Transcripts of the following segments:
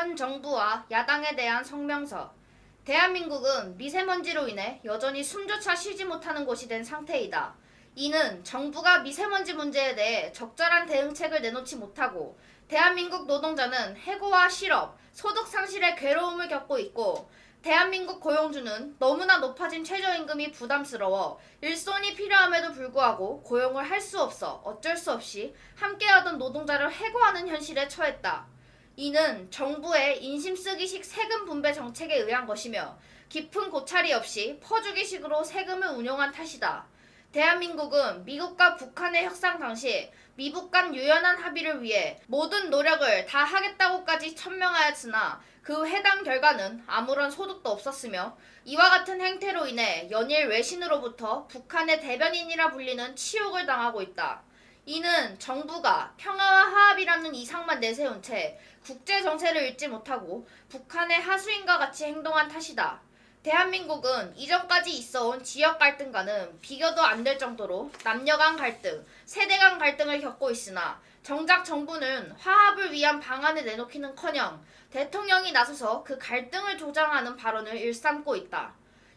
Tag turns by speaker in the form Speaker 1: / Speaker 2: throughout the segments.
Speaker 1: 현 정부와 야당에 대한 성명서. 대한민국은 미세먼지로 인해 여전히 숨조차 쉬지 못하는 곳이 된 상태이다. 이는 정부가 미세먼지 문제에 대해 적절한 대응책을 내놓지 못하고 대한민국 노동자는 해고와 실업, 소득 상실의 괴로움을 겪고 있고 대한민국 고용주는 너무나 높아진 최저임금이 부담스러워 일손이 필요함에도 불구하고 고용을 할 수 없어 어쩔 수 없이 함께하던 노동자를 해고하는 현실에 처했다. 이는 정부의 인심쓰기식 세금 분배 정책에 의한 것이며 깊은 고찰이 없이 퍼주기식으로 세금을 운용한 탓이다. 대한민국은 미국과 북한의 협상 당시 미북 간 유연한 합의를 위해 모든 노력을 다 하겠다고까지 천명하였으나 그 회담 결과는 아무런 소득도 없었으며 이와 같은 행태로 인해 연일 외신으로부터 북한의 대변인이라 불리는 치욕을 당하고 있다. 이는 정부가 평화와 화합이라는 이상만 내세운 채 국제정세를 읽지 못하고 북한의 하수인과 같이 행동한 탓이다. 대한민국은 이전까지 있어온 지역 갈등과는 비교도 안 될 정도로 남녀 간 갈등, 세대 간 갈등을 겪고 있으나 정작 정부는 화합을 위한 방안을 내놓기는커녕 대통령이 나서서 그 갈등을 조장하는 발언을 일삼고 있다.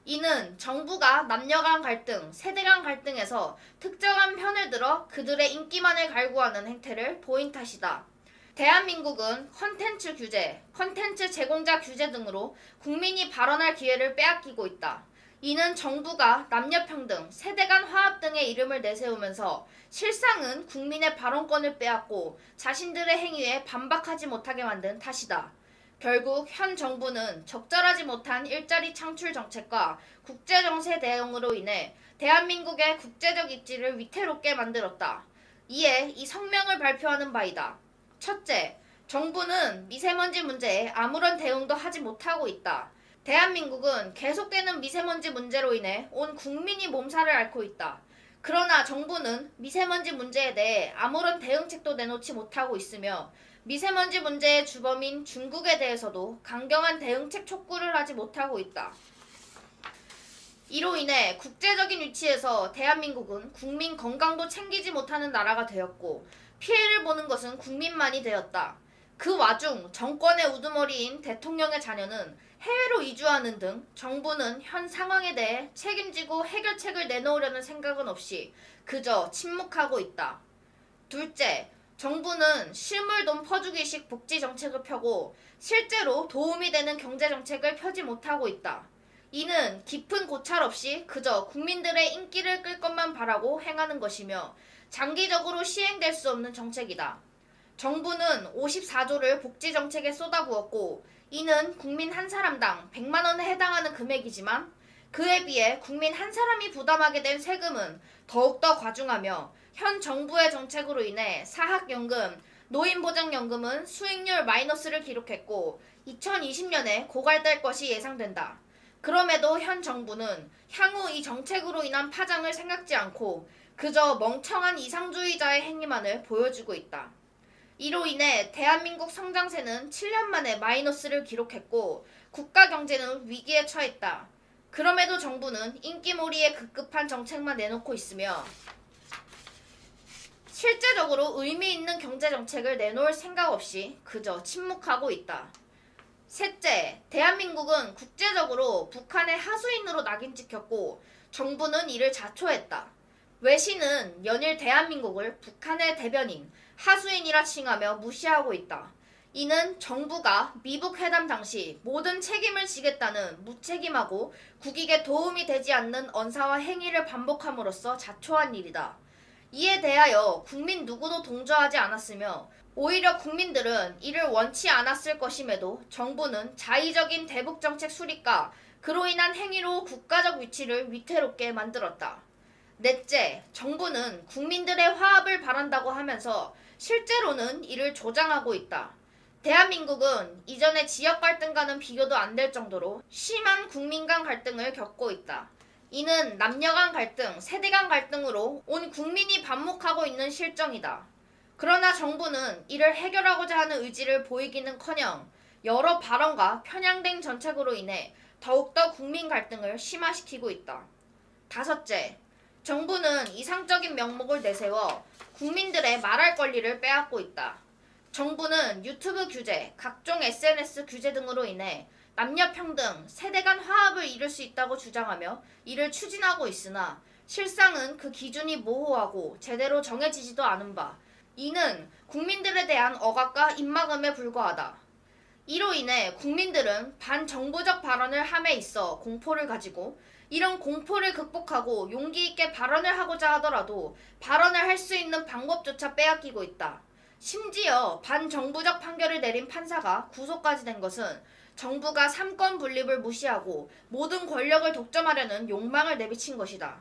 Speaker 1: 이는 정부가 남녀 간 갈등, 세대 간 갈등에서 특정한 편을 들어 그들의 인기만을 갈구하는 행태를 보인 탓이다. 대한민국은 컨텐츠 규제, 컨텐츠 제공자 규제 등으로 국민이 발언할 기회를 빼앗기고 있다. 이는 정부가 남녀평등, 세대 간 화합 등의 이름을 내세우면서 실상은 국민의 발언권을 빼앗고 자신들의 행위에 반박하지 못하게 만든 탓이다. 결국 현 정부는 적절하지 못한 일자리 창출 정책과 국제정세 대응으로 인해 대한민국의 국제적 입지를 위태롭게 만들었다. 이에 이 성명을 발표하는 바이다. 첫째, 정부는 미세먼지 문제에 아무런 대응도 하지 못하고 있다. 대한민국은 계속되는 미세먼지 문제로 인해 온 국민이 몸살을 앓고 있다. 그러나 정부는 미세먼지 문제에 대해 아무런 대응책도 내놓지 못하고 있으며 미세먼지 문제의 주범인 중국에 대해서도 강경한 대응책 촉구를 하지 못하고 있다. 이로 인해 국제적인 위치에서 대한민국은 국민 건강도 챙기지 못하는 나라가 되었고 피해를 보는 것은 국민만이 되었다. 그 와중 정권의 우두머리인 대통령의 자녀는 해외로 이주하는 등 정부는 현 상황에 대해 책임지고 해결책을 내놓으려는 생각은 없이 그저 침묵하고 있다. 둘째, 정부는 실물돈 퍼주기식 복지 정책을 펴고 실제로 도움이 되는 경제 정책을 펴지 못하고 있다. 이는 깊은 고찰 없이 그저 국민들의 인기를 끌 것만 바라고 행하는 것이며 장기적으로 시행될 수 없는 정책이다. 정부는 54조를 복지 정책에 쏟아부었고 이는 국민 한 사람당 100만 원에 해당하는 금액이지만 그에 비해 국민 한 사람이 부담하게 된 세금은 더욱더 과중하며 현 정부의 정책으로 인해 사학연금, 노인보장연금은 수익률 마이너스를 기록했고 2020년에 고갈될 것이 예상된다. 그럼에도 현 정부는 향후 이 정책으로 인한 파장을 생각지 않고 그저 멍청한 이상주의자의 행위만을 보여주고 있다. 이로 인해 대한민국 성장세는 7년 만에 마이너스를 기록했고 국가 경제는 위기에 처했다. 그럼에도 정부는 인기몰이에 급급한 정책만 내놓고 있으며 실제적으로 의미 있는 경제 정책을 내놓을 생각 없이 그저 침묵하고 있다. 셋째, 대한민국은 국제적으로 북한의 하수인으로 낙인 찍혔고 정부는 이를 자초했다. 외신은 연일 대한민국을 북한의 대변인, 하수인이라 칭하며 무시하고 있다. 이는 정부가 미북 회담 당시 모든 책임을 지겠다는 무책임하고 국익에 도움이 되지 않는 언사와 행위를 반복함으로써 자초한 일이다. 이에 대하여 국민 누구도 동조하지 않았으며 오히려 국민들은 이를 원치 않았을 것임에도 정부는 자의적인 대북정책 수립과 그로 인한 행위로 국가적 위치를 위태롭게 만들었다. 넷째, 정부는 국민들의 화합을 바란다고 하면서 실제로는 이를 조장하고 있다. 대한민국은 이전의 지역 갈등과는 비교도 안 될 정도로 심한 국민 간 갈등을 겪고 있다. 이는 남녀 간 갈등, 세대 간 갈등으로 온 국민이 반목하고 있는 실정이다. 그러나 정부는 이를 해결하고자 하는 의지를 보이기는커녕 여러 발언과 편향된 정책으로 인해 더욱더 국민 갈등을 심화시키고 있다. 다섯째, 정부는 이상적인 명목을 내세워 국민들의 말할 권리를 빼앗고 있다. 정부는 유튜브 규제, 각종 SNS 규제 등으로 인해 남녀평등, 세대 간 화합을 이룰 수 있다고 주장하며 이를 추진하고 있으나 실상은 그 기준이 모호하고 제대로 정해지지도 않은 바, 이는 국민들에 대한 억압과 입막음에 불과하다. 이로 인해 국민들은 반정부적 발언을 함에 있어 공포를 가지고 이런 공포를 극복하고 용기 있게 발언을 하고자 하더라도 발언을 할 수 있는 방법조차 빼앗기고 있다. 심지어 반정부적 판결을 내린 판사가 구속까지 된 것은 정부가 삼권 분립을 무시하고 모든 권력을 독점하려는 욕망을 내비친 것이다.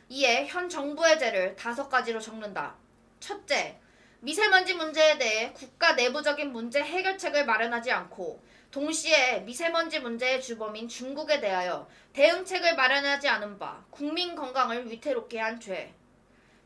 Speaker 1: 이에 현 정부의 죄를 5가지로 적는다. 첫째, 미세먼지 문제에 대해 국가 내부적인 문제 해결책을 마련하지 않고 동시에 미세먼지 문제의 주범인 중국에 대하여 대응책을 마련하지 않은 바 국민 건강을 위태롭게 한 죄.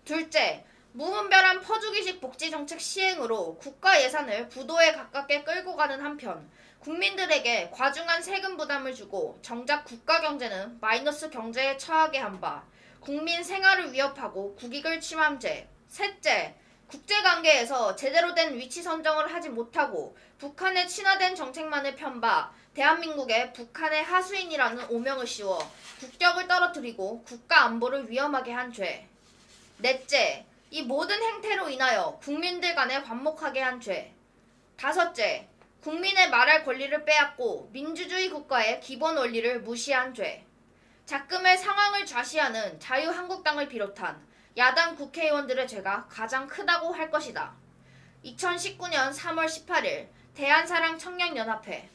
Speaker 1: 둘째, 무분별한 퍼주기식 복지정책 시행으로 국가 예산을 부도에 가깝게 끌고 가는 한편 국민들에게 과중한 세금 부담을 주고 정작 국가 경제는 마이너스 경제에 처하게 한 바 국민 생활을 위협하고 국익을 침한 죄. 셋째, 국제관계에서 제대로 된 위치 선정을 하지 못하고 북한에 친화된 정책만을 편 바 대한민국에 북한의 하수인이라는 오명을 씌워 국격을 떨어뜨리고 국가 안보를 위험하게 한 죄. 넷째, 이 모든 행태로 인하여 국민들 간에 관목하게 한 죄. 다섯째, 국민의 말할 권리를 빼앗고 민주주의 국가의 기본 원리를 무시한 죄. 작금의 상황을 좌시하는 자유한국당을 비롯한 야당 국회의원들의 죄가 가장 크다고 할 것이다. 2019년 3월 18일 대한사랑청년연합회